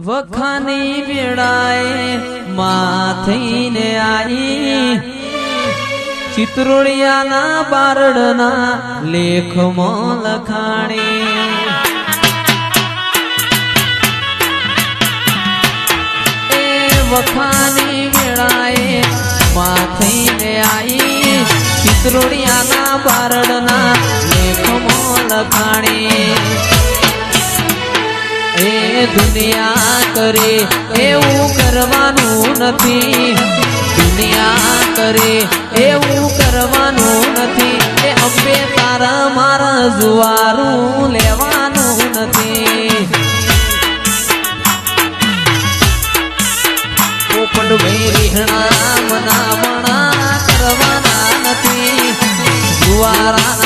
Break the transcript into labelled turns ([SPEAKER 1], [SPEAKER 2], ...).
[SPEAKER 1] વખાની વેળાએ માથઈને આઈ ચિત્રોડિયાના બારડના લેખમાં લખાણી એ વખાની વેળાએ માથઈને આઈ ચિત્રોડિયાના બારડના લેખમાં લખાણી એ દુનિયા કરે એવું કરવાનું નથી, દુનિયા કરે એવું કરવાનું નથી, એ અંબે તારા મારા જુવારું લેવાનું નથી. પોપટ ભાઈ રીહણા મનામણા કરવાના નથી, જુવારા